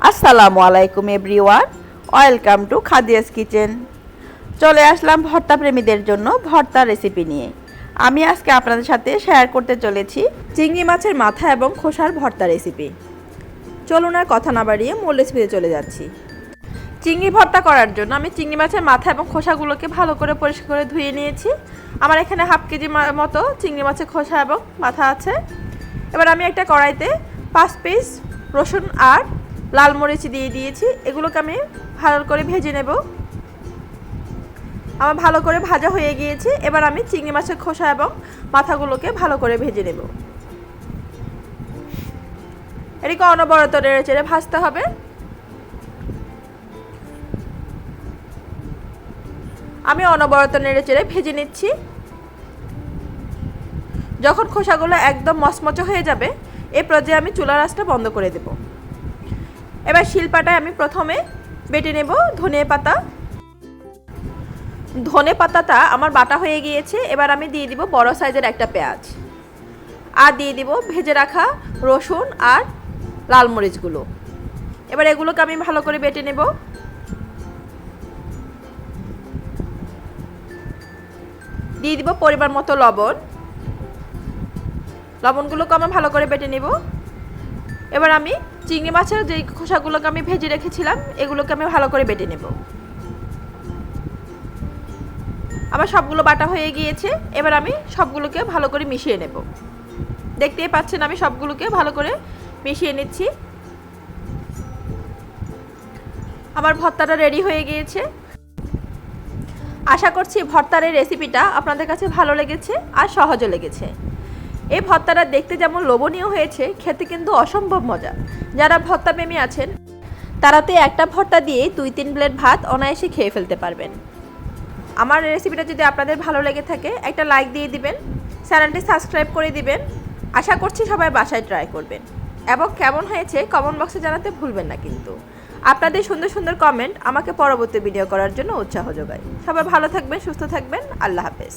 আসসালামু আলাইকুম everyone, welcome to Khadija's kitchen. চলে আসলাম ভর্তা প্রেমীদের জন্য ভর্তা রেসিপি নিয়ে। আমি আজকে আপনাদের সাথে শেয়ার করতে চলেছি চিংড়ি মাছের মাথা এবং খোসার ভর্তা রেসিপি। চলুন আর কথা না বাড়িয়ে মূল রেসিপিতে চলে যাচ্ছি। চিংড়ি ভর্তা করার জন্য আমি চিংড়ি মাছের মাথা এবং খোসাগুলোকে ভালো করে পরিষ্কার করে ধুয়ে নিয়েছি। আমার এখানে হাফ কেজি মতো চিংড়ি মাছের খোসা এবং মাথা আছে। এবার আমি একটা কড়াইতে 5 পিস রসুন আর লাল মরিচ দিয়ে দিয়েছি। এগুলোকে আমি ভালো করে ভেজে নেব। আমার ভালো করে ভাজা হয়ে গিয়েছে। এবার আমি চিংড়ি মাছের খোসা এবং মাথাগুলোকে ভালো করে ভেজে নেব। এটাকে অনবরত নেড়ে চেড়ে ভাজতে হবে। আমি অনবরত নেড়ে চেড়ে ভেজে নিচ্ছি। যখন খোসাগুলো একদম মচমচে হয়ে যাবে, এই পর্যায়ে আমি চুলার আঁচটা বন্ধ করে দেব। এবার শিলপাটায় আমি প্রথমে বেটে নেব ধনে পাতাটা আমার বাটা হয়ে গিয়েছে। এবার আমি দিয়ে দিব বড় সাইজের একটা পেঁয়াজ, আর দিয়ে দিব ভেজে রাখা রসুন আর লাল মরিচগুলো। এবার এগুলোকে আমি ভালো করে বেটে নেব। দিয়ে দিব পরিমাণ মতো লবণগুলোকে আমি ভালো করে বেটে নেব। এবার আমি চিংড়ি মাছের যে খোসাগুলোকে আমি ভেজে রেখেছিলাম, এগুলোকে আমি ভালো করে বেটে নেব। আমার সবগুলো বাটা হয়ে গিয়েছে। এবার আমি সবগুলোকে ভালো করে মিশিয়ে নেব। দেখতেই পাচ্ছেন আমি সবগুলোকে ভালো করে মিশিয়ে নিচ্ছি। আমার ভর্তাটা রেডি হয়ে গিয়েছে। আশা করছি ভর্তার এই রেসিপিটা আপনাদের কাছে ভালো লেগেছে আর সহজও লেগেছে। এই ভর্তাটা দেখতে যেমন লোভনীয় হয়েছে, খেতে কিন্তু অসম্ভব মজা। যারা ভর্তা প্রেমী আছেন তারা তো একটা ভর্তা দিয়ে 2-3 প্লেট ভাত অনায়াসে খেয়ে ফেলতে পারবেন। আমার রেসিপিটা যদি আপনাদের ভালো লেগে থাকে, একটা লাইক দিয়ে দিবেন, চ্যানেলটি সাবস্ক্রাইব করে দিবেন। আশা করছি সবাই বাসায় ট্রাই করবেন এবং কেমন হয়েছে কমেন্ট বক্সে জানাতে ভুলবেন না। কিন্তু আপনাদের সুন্দর সুন্দর কমেন্ট আমাকে পরবর্তী ভিডিও করার জন্য উৎসাহ যোগায়। সবাই ভালো থাকবেন, সুস্থ থাকবেন। আল্লাহ হাফেজ।